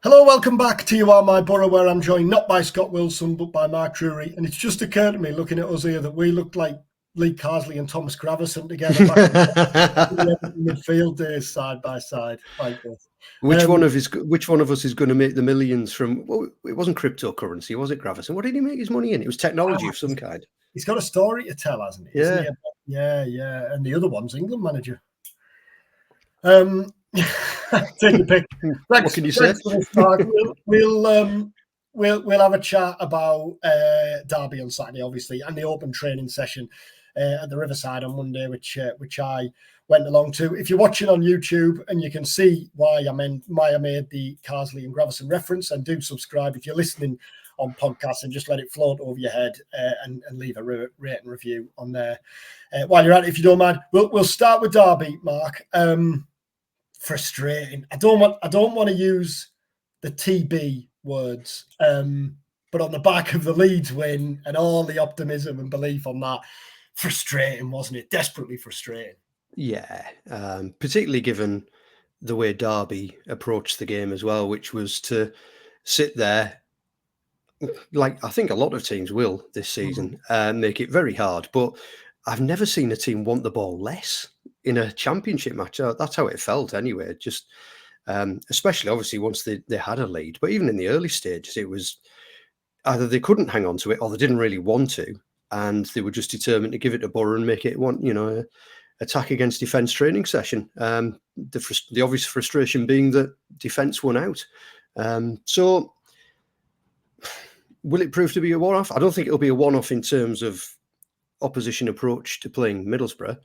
Hello, welcome back to You Are My Boro, where I'm joined not by Scott Wilson, but by Mark Drury. And it's just occurred to me, looking at us here, that we look like Lee Carsley and Thomas Gravison together back in the midfield days, side by side, like this. Which one of us is going to make the millions from? Well, it wasn't cryptocurrency, was it, Gravison? What did he make his money in? It was technology of some kind. He's got a story to tell, hasn't he? Yeah. Yeah. And the other one's England manager. Take your pick. What can you say? We'll have a chat about Derby on Saturday, obviously, and the open training session at the Riverside on Monday, which I went along to. If you're watching on YouTube and you can see why I made the Carsley and Gravison reference, and do subscribe if you're listening on podcasts, and just let it float over your head and leave a rate and review on there. While you're at it, if you don't mind, we'll start with Derby, Mark. Frustrating. I don't want to use the TB words, but on the back of the Leeds win and all the optimism and belief on that, frustrating, wasn't it? Desperately frustrating. Yeah, particularly given the way Derby approached the game as well, which was to sit there, like I think a lot of teams will this season, make it very hard. But I've never seen a team want the ball less in a championship match. That's how it felt anyway. Just especially obviously once they had a lead, but even in the early stages, it was either they couldn't hang on to it or they didn't really want to, and they were just determined to give it to Boro and make it one, attack against defence training session. The obvious frustration being that defence won out. So will it prove to be a one-off? I don't think it'll be a one-off in terms of opposition approach to playing Middlesbrough,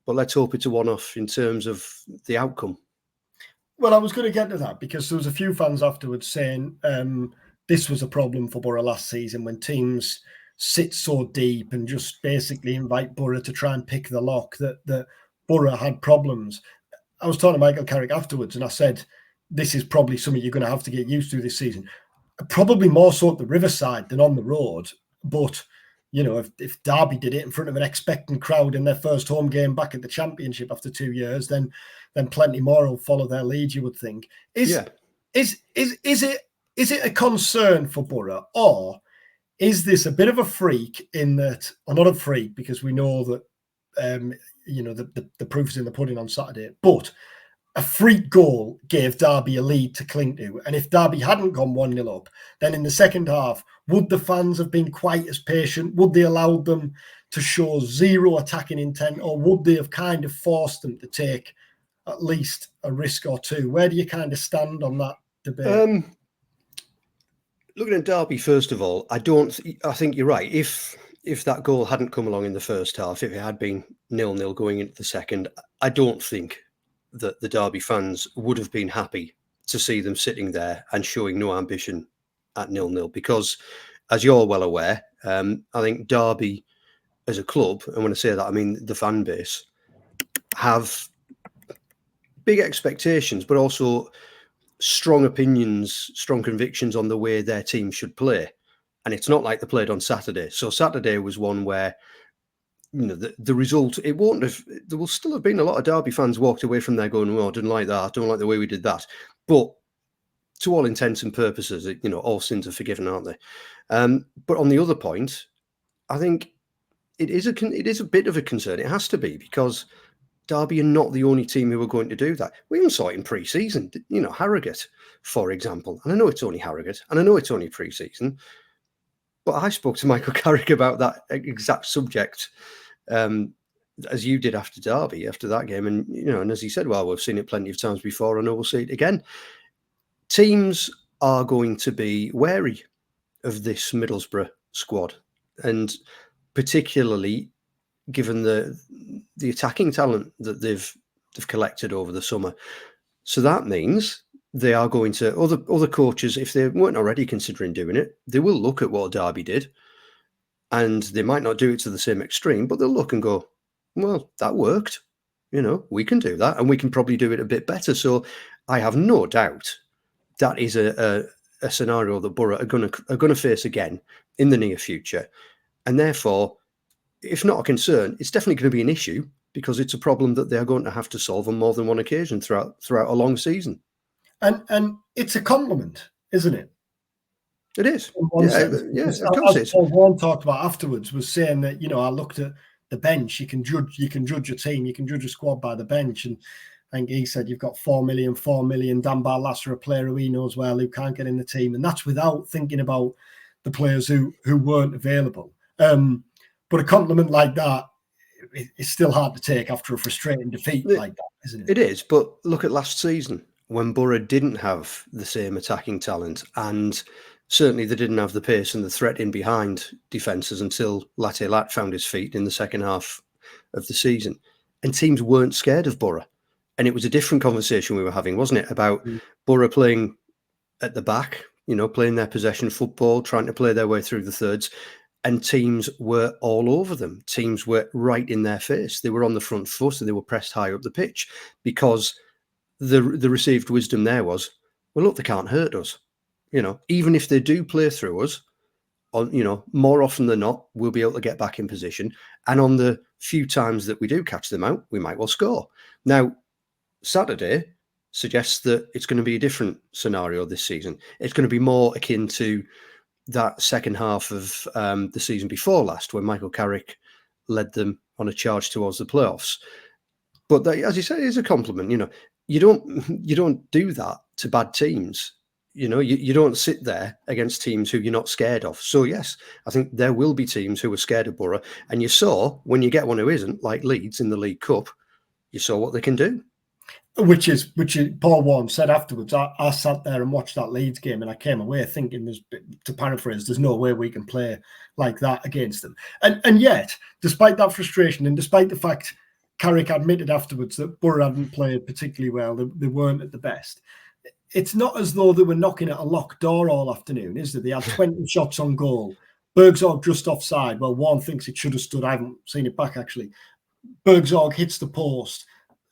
but let's hope it's a one-off in terms of the outcome. Well, I was going to get to that because there was a few fans afterwards saying this was a problem for Boro last season when teams sit so deep and just basically invite Boro to try and pick the lock, that Boro had problems. I was talking to Michael Carrick afterwards and I said, this is probably something you're going to have to get used to this season. Probably more so at the Riverside than on the road. But, if Derby did it in front of an expectant crowd in their first home game back at the Championship after 2 years, then plenty more will follow their lead, you would think. Is it a concern for Boro, or is this a bit of a freak in that, or not a freak, because we know that the proof is in the pudding on Saturday, but a freak goal gave Derby a lead to cling to. And if Derby hadn't gone 1-0 up, then in the second half, would the fans have been quite as patient? Would they allow them to show zero attacking intent, or would they have kind of forced them to take at least a risk or two? Where do you kind of stand on that debate? Looking at Derby, first of all, I think you're right. If that goal hadn't come along in the first half, if it had been 0-0 going into the second, I don't think that the Derby fans would have been happy to see them sitting there and showing no ambition at 0-0, because, as you're well aware, I think Derby as a club, and when I say that, I mean the fan base, have big expectations, but also strong opinions, strong convictions on the way their team should play. And it's not like they played on Saturday. So Saturday was one where, the result, it won't have, there will still have been a lot of Derby fans walked away from there going, oh, I didn't like that, I don't like the way we did that. But to all intents and purposes, all sins are forgiven, aren't they? But on the other point, I think it is a bit of a concern. It has to be, because Derby are not the only team who are going to do that. We even saw it in pre-season, Harrogate, for example. And I know it's only Harrogate, and I know it's only pre-season, but I spoke to Michael Carrick about that exact subject, as you did after Derby, after that game. And, and as he said, well, we've seen it plenty of times before, I know we'll see it again. Teams are going to be wary of this Middlesbrough squad, and particularly given the attacking talent that they've collected over the summer. So that means they are going to, other coaches, if they weren't already considering doing it, they will look at what Derby did, and they might not do it to the same extreme, but they'll look and go, well, that worked. We can do that, and we can probably do it a bit better. So I have no doubt that is a scenario that Boro are going to face again in the near future. And therefore, if not a concern, it's definitely going to be an issue, because it's a problem that they are going to have to solve on more than one occasion throughout a long season. And it's a compliment, isn't it? It is. In one sense, Yeah, because of course it as is. Paul Warren talked about afterwards, was saying that, I looked at the bench. You can judge a team, you can judge a squad by the bench. And I think he said you've got 4 million. Dan Barlaser, a player who he knows well, who can't get in the team, and that's without thinking about the players who weren't available. But a compliment like that, it's still hard to take after a frustrating defeat like that, isn't it? It is, but look at last season when Boro didn't have the same attacking talent, and certainly they didn't have the pace and the threat in behind defences until Latte Lat found his feet in the second half of the season. And teams weren't scared of Boro. And it was a different conversation we were having, wasn't it? About Boro playing at the back, playing their possession football, trying to play their way through the thirds. And teams were all over them. Teams were right in their face. They were on the front foot and they were pressed high up the pitch because the received wisdom there was, well, look, they can't hurt us. Even if they do play through us, more often than not, we'll be able to get back in position. And on the few times that we do catch them out, we might well score. Now, Saturday suggests that it's going to be a different scenario this season. It's going to be more akin to that second half of the season before last, when Michael Carrick led them on a charge towards the playoffs. But that, as you say, is a compliment. You don't do that to bad teams. You don't sit there against teams who you're not scared of. So yes, I think there will be teams who are scared of Boro. And you saw when you get one who isn't, like Leeds in the League Cup, you saw what they can do. Which is Paul Warren said afterwards. I sat there and watched that Leeds game, and I came away thinking, to paraphrase, there's no way we can play like that against them. And yet, despite that frustration, and despite the fact Carrick admitted afterwards that Boro hadn't played particularly well, they weren't at the best. It's not as though they were knocking at a locked door all afternoon, is there? They had 20 shots on goal. Bergzorg just offside. Well, Warren thinks it should have stood. I haven't seen it back, actually. Bergzorg hits the post.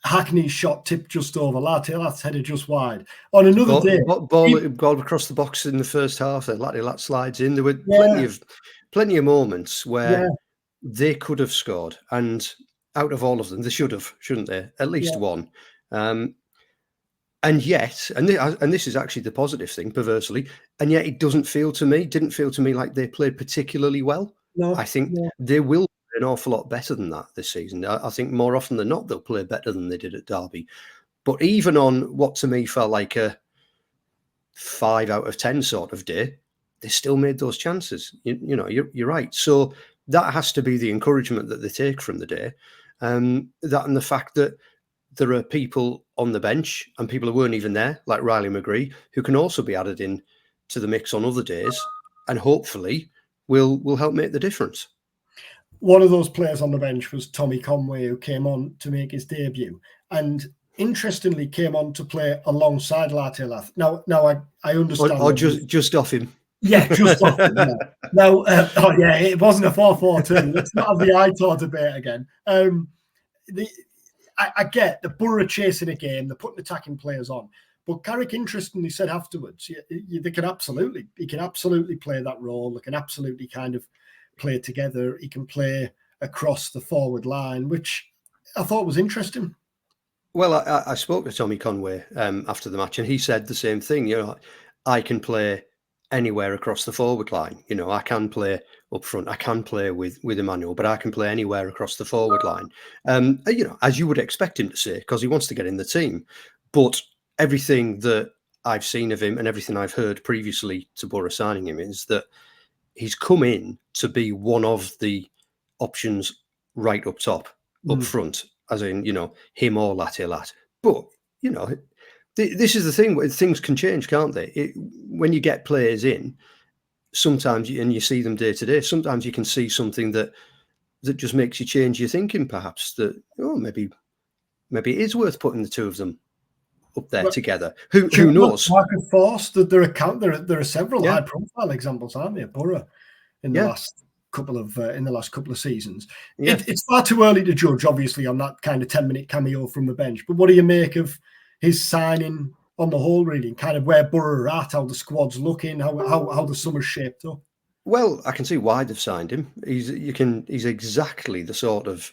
Hackney's shot tipped just over. Lat's headed just wide. On another day, ball across the box in the first half. Lat slides in. There were plenty of moments where they could have scored, and out of all of them, they should have, shouldn't they? At least one. And yet, and this is actually the positive thing, perversely, and yet it didn't feel to me like they played particularly well. No, I think they will an awful lot better than that this season. I think more often than not, they'll play better than they did at Derby. But even on what to me felt like a 5 out of 10 sort of day, they still made those chances. You're right. So that has to be the encouragement that they take from the day. That and the fact that there are people on the bench and people who weren't even there, like Riley McGree, who can also be added in to the mix on other days, and hopefully will help make the difference. One of those players on the bench was Tommy Conway, who came on to make his debut, and interestingly came on to play alongside Latte Lat. Now I understand. Or just off him. Yeah, just off him. Yeah. Now, it wasn't a 4-4-2. Let's not have the Aitor debate again. I get the Boro chasing a game, they're putting attacking players on. But Carrick interestingly said afterwards, he can absolutely play that role. They can absolutely kind of play together. He can play across the forward line, which I thought was interesting. Well, I spoke to Tommy Conway after the match, and he said the same thing. I can play anywhere across the forward line. I can play up front. I can play with Emmanuel, but I can play anywhere across the forward line. As you would expect him to say, because he wants to get in the team. But everything that I've seen of him and everything I've heard previously to Boro signing him is that he's come in to be one of the options right up top, up front, as in, him or Latte Lat. But, this is the thing, things can change, can't they? When you get players in, sometimes, and you see them day to day, sometimes you can see something that just makes you change your thinking, perhaps, that, maybe it is worth putting the two of them up there together. Who knows? Marcus Force, there are several high-profile examples, aren't there, Boro, in the last couple of seasons. It's far too early to judge, obviously, on that kind of 10-minute cameo from the bench. But what do you make of his signing on the whole, really, and kind of where Boro are at, how the squad's looking, how the summer's shaped up? Well, I can see why they've signed him. He's exactly the sort of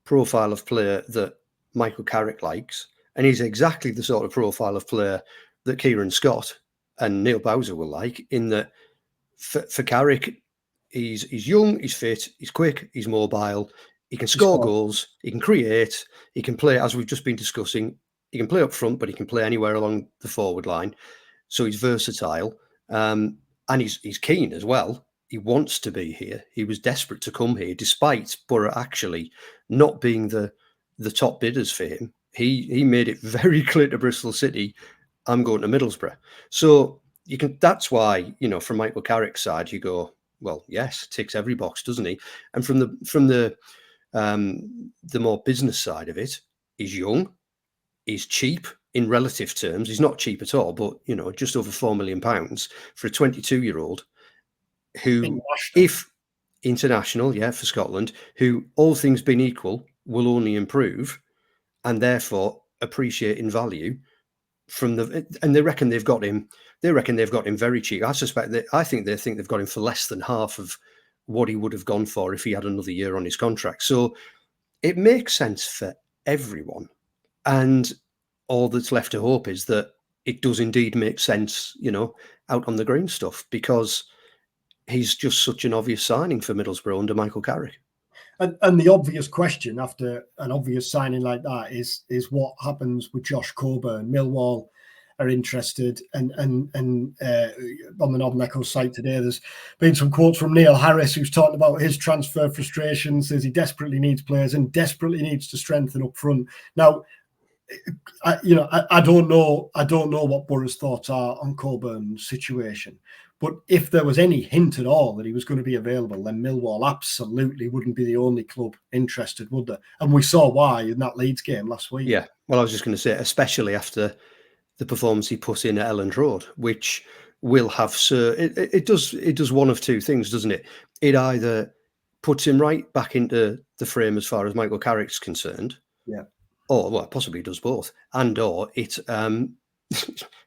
profile of player that Michael Carrick likes, and he's exactly the sort of profile of player that Kieran Scott and Neil Bowser will like, in that for Carrick, he's young, he's fit, he's quick, he's mobile, he can score goals, he can create, he can play, as we've just been discussing, he can play up front, but he can play anywhere along the forward line. So he's versatile, and he's keen as well. He wants to be here. He was desperate to come here, despite Boro actually not being the top bidders for him. He made it very clear to Bristol City, I'm going to Middlesbrough. So you can. That's why, from Michael Carrick's side, you go, well, yes, ticks every box, doesn't he? And from the more business side of it, he's young, he's cheap in relative terms. He's not cheap at all, but just over £4 million for a 22-year-old who, if international, for Scotland, who, all things being equal, will only improve, and therefore appreciate in value and they reckon they've got him. They reckon they've got him very cheap. I think they've got him for less than half of what he would have gone for if he had another year on his contract. So it makes sense for everyone. And all that's left to hope is that it does indeed make sense, out on the green stuff, because he's just such an obvious signing for Middlesbrough under Michael Carrick. And the obvious question after an obvious signing like that is what happens with Josh Coburn. Millwall are interested, and on the Northern Echo site today, there's been some quotes from Neil Harris, who's talking about his transfer frustrations, says he desperately needs players and desperately needs to strengthen up front. Now, I don't know what Boro's thoughts are on Coburn's situation. But if there was any hint at all that he was going to be available, then Millwall absolutely wouldn't be the only club interested, would they? And we saw why in that Leeds game last week. Yeah, well, I was just going to say, especially after the performance he put in at Elland Road, which will have it does one of two things, doesn't it? It either puts him right back into the frame as far as Michael Carrick's concerned, or possibly does both, or it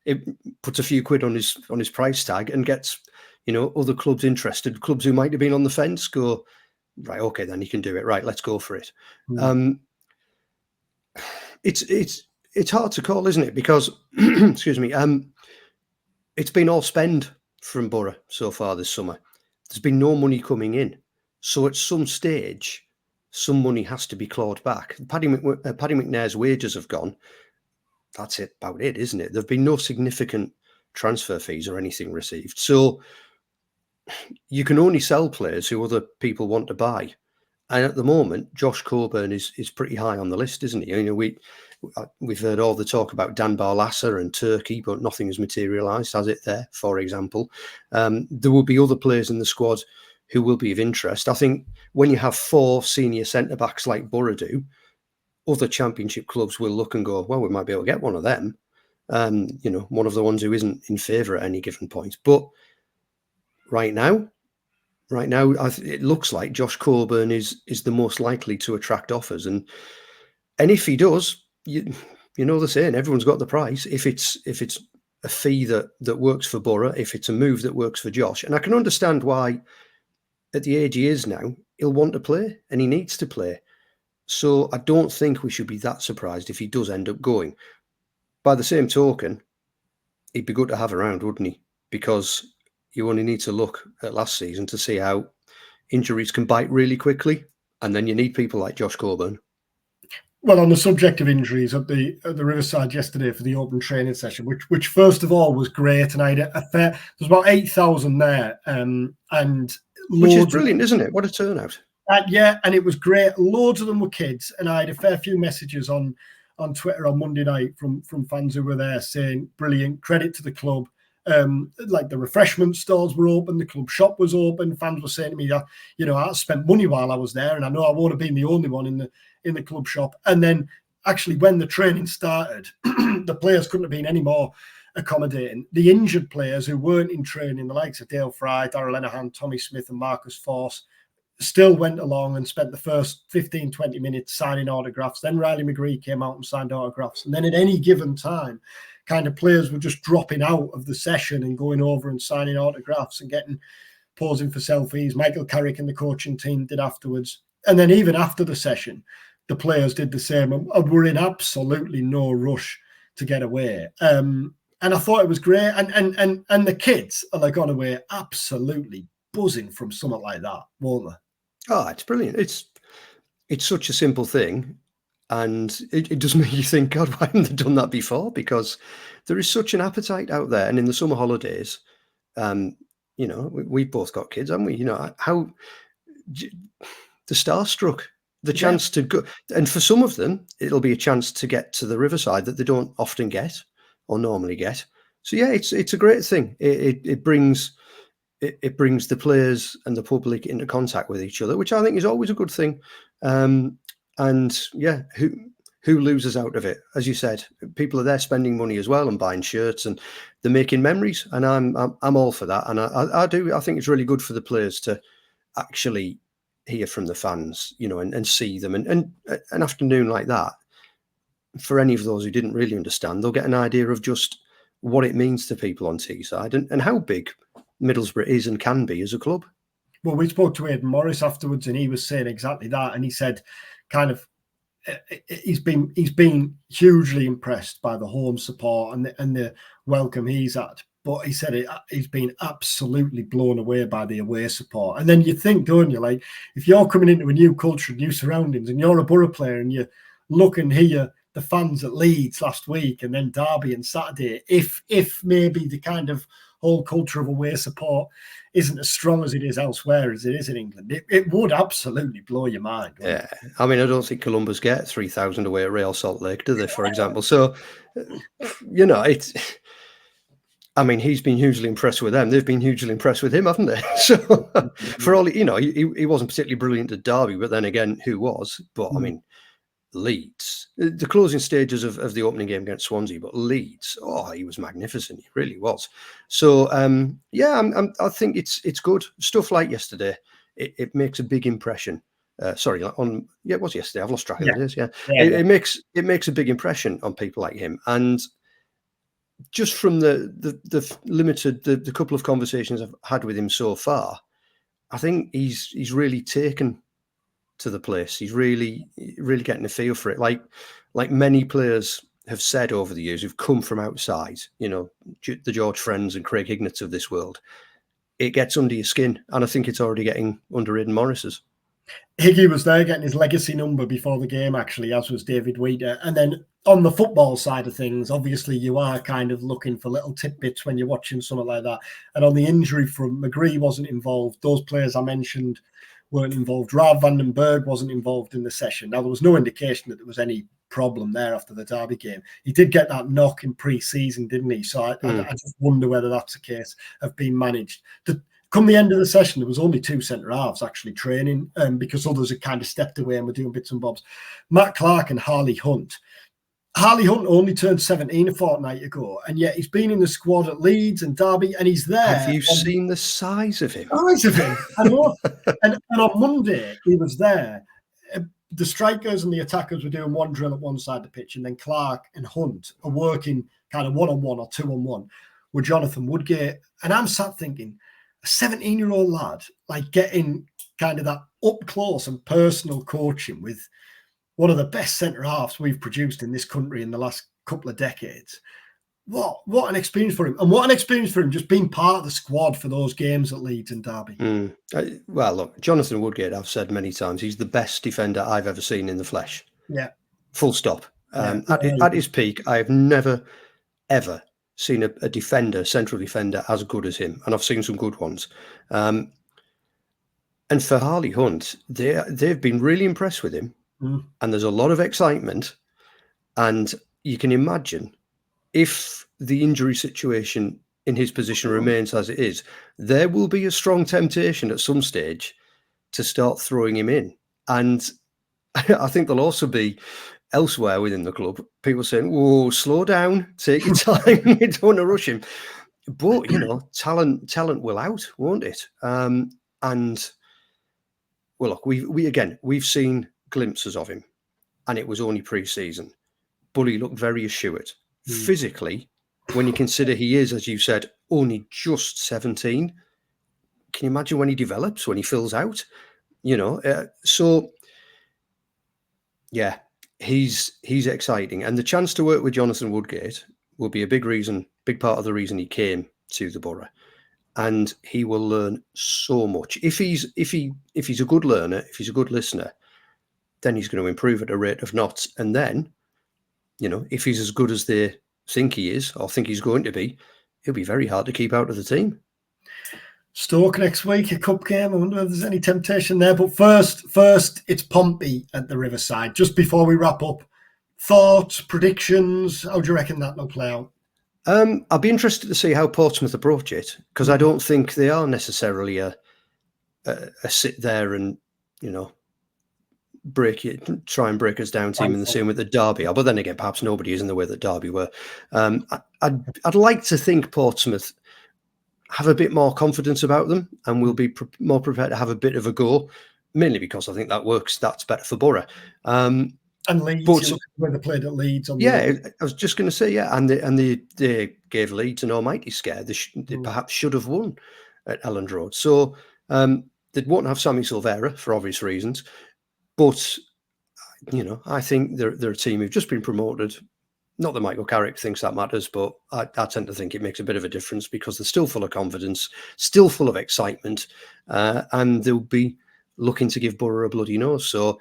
it puts a few quid on his price tag and gets other clubs interested, clubs who might have been on the fence go, right, okay, then you can do it, right, let's go for it. It's hard to call, isn't it? Because excuse me, it's been all spend from Boro so far this summer. There's been no money coming in, so at some stage some money has to be clawed back. Paddy McNair's wages have gone. That's about it, isn't it? There've been no significant transfer fees or anything received. So you can only sell players who other people want to buy. And at the moment, Josh Coburn is pretty high on the list, isn't he? We've heard all the talk about Dan Barlaser and Turkey, but nothing has materialised, has it there, for example? There will be other players in the squad who will be of interest. I think when you have 4 senior centre-backs like Boro do, other championship clubs will look and go, well, we might be able to get one of them. One of the ones who isn't in favour at any given point. But right now, it looks like Josh Coburn is the most likely to attract offers. And if he does, you know the saying, everyone's got the price. If it's a fee that works for Boro, if it's a move that works for Josh. And I can understand why, at the age he is now, he'll want to play and he needs to play. So I don't think we should be that surprised if he does end up going. By the same token, he'd be good to have around, wouldn't he? Because you only need to look at last season to see how injuries can bite really quickly. And then you need people like Josh Coburn. Well, on the subject of injuries, at the Riverside yesterday for the open training session, which first of all was great, and I had there's about 8,000 there, and which is brilliant, isn't it? What a turnout! And it was great. Loads of them were kids, and I had a fair few messages on Twitter on Monday night from fans who were there saying, "Brilliant, credit to the club." Like the refreshment stalls were open, the club shop was open. Fans were saying to me that, I spent money while I was there, and I know I won't have been the only one in the club shop. And then actually when the training started, the players couldn't have been any more accommodating. The injured players who weren't in training, the likes of Dale Fry, Darrell Lenihan, Tommy Smith and Marcus Force, still went along and spent the first 15, 20 minutes signing autographs. Then Riley McGree came out and signed autographs. And then at any given time, kind of players were just dropping out of the session and going over and signing autographs and posing for selfies. Michael Carrick and the coaching team did afterwards. And then even after the session, the players did the same and were in absolutely no rush to get away. And I thought it was great. And the kids are like on away absolutely buzzing from something like that, won't they? Oh, it's brilliant. It's such a simple thing. And it does make you think, God, why haven't they done that before? Because there is such an appetite out there. And in the summer holidays, we've both got kids, haven't we? How the starstruck, the chance to go. And for some of them, it'll be a chance to get to the Riverside that they don't often get or normally get. So, yeah, it's a great thing. It brings the players and the public into contact with each other, which I think is always a good thing. And yeah, who loses out of it? As you said, people are there spending money as well and buying shirts, and they're making memories. And I'm all for that. And I think it's really good for the players to actually hear from the fans, and see them. And an afternoon like that, for any of those who didn't really understand, they'll get an idea of just what it means to people on Teesside and how big Middlesbrough is and can be as a club. Well, we spoke to Aidan Morris afterwards, and he was saying exactly that. And he said, kind of, he's been hugely impressed by the home support and the welcome he's had. But he said he's been absolutely blown away by the away support. And then you think, don't you, like, if you're coming into a new culture, new surroundings, and you're a Boro player, and you look and hear the fans at Leeds last week, and then Derby and Saturday, if maybe the kind of whole culture of away support isn't as strong as it is elsewhere as it is in England, it would absolutely blow your mind. Yeah, I mean, I don't think Columbus get 3,000 away at Real Salt Lake, do they, for example? So, it's... I mean, he's been hugely impressed with them. They've been hugely impressed with him, haven't they? So, for all, he wasn't particularly brilliant at Derby, but then again, who was? But, I mean, Leeds, the closing stages of the opening game against Swansea, but Leeds, he was magnificent. He really was. So, I think it's good. Stuff like yesterday, it makes a big impression. It was yesterday. I've lost track of the days. Yeah. It makes a big impression on people like him. And just from the limited, the couple of conversations I've had with him so far, I think he's really taken to the place. He's really getting a feel for it. Like many players have said over the years who've come from outside, the George Friends and Craig Hignetts of this world, it gets under your skin. And I think it's already getting under Aidan Morris's. Higgy was there getting his legacy number before the game, actually, as was David Weeder. And then on the football side of things, obviously you are kind of looking for little tidbits when you're watching something like that. And on the injury front, McGree wasn't involved. Those players I mentioned weren't involved. Rav van den Berg wasn't involved in the session. Now, there was no indication that there was any problem there after the Derby game. He did get that knock in pre-season, didn't he? So I just wonder whether that's a case of being managed. Come the end of the session, there was only 2 centre-halves actually training because others had kind of stepped away and were doing bits and bobs. Matt Clark and Harley Hunt. Harley Hunt only turned 17 a fortnight ago, and yet he's been in the squad at Leeds and Derby, and he's there. Have you seen the size of him? I know. and on Monday, he was there. The strikers and the attackers were doing one drill at one side of the pitch, and then Clark and Hunt are working kind of one-on-one or two-on-one with Jonathan Woodgate. And I'm sat thinking, a 17-year-old lad, like getting kind of that up close and personal coaching with one of the best centre-halves we've produced in this country in the last couple of decades. What an experience for him. And what an experience for him just being part of the squad for those games at Leeds and Derby. Well, look, Jonathan Woodgate, I've said many times, he's the best defender I've ever seen in the flesh. Yeah. Full stop. At his peak, I have never, ever seen a defender, central defender, as good as him. And I've seen some good ones. And for Harley Hunt, they've been really impressed with him. And there's a lot of excitement. And you can imagine if the injury situation in his position remains as it is, there will be a strong temptation at some stage to start throwing him in. And I think there'll also be elsewhere within the club people saying, "Whoa, slow down, take your time, you don't want to rush him." But talent will out, won't it? And well, look, we've seen glimpses of him, and it was only pre-season, but he looked very assured. Physically, when you consider he is, as you said, only just 17, can you imagine when he develops, when he fills out? So yeah, he's exciting, and the chance to work with Jonathan Woodgate will be a big big part of the reason he came to the Boro. And he will learn so much. If he's a good learner, if he's a good listener, then he's going to improve at a rate of knots. And then, if he's as good as they think he is, or think he's going to be, it'll be very hard to keep out of the team. Stoke next week, a cup game. I wonder if there's any temptation there. But first, it's Pompey at the Riverside. Just before we wrap up, thoughts, predictions, how do you reckon that will play out? I'll be interested to see how Portsmouth approach it, because I don't think they are necessarily a sit there and, try and break us down team in the same way that Derby are. But then again, perhaps nobody is in the way that Derby were. I'd like to think Portsmouth have a bit more confidence about them and will be more prepared to have a bit of a go, mainly because I think that's better for Boro. And Leeds, where they played at Leeds. I was just going to say, and they gave Leeds an almighty scare. They perhaps should have won at Elland Road. So they won't have Sammy Silvera for obvious reasons. But, I think they're a team who've just been promoted. Not that Michael Carrick thinks that matters, but I tend to think it makes a bit of a difference because they're still full of confidence, still full of excitement, and they'll be looking to give Boro a bloody nose. So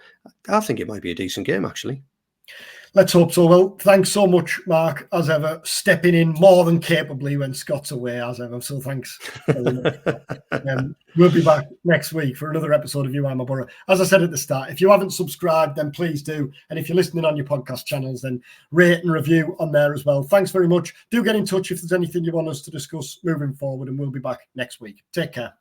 I think it might be a decent game, actually. Let's hope so. Well, thanks so much, Mark, as ever, stepping in more than capably when Scott's away, as ever. So thanks very much. We'll be back next week for another episode of You Are My Boro. As I said at the start, if you haven't subscribed, then please do. And if you're listening on your podcast channels, then rate and review on there as well. Thanks very much. Do get in touch if there's anything you want us to discuss moving forward, and we'll be back next week. Take care.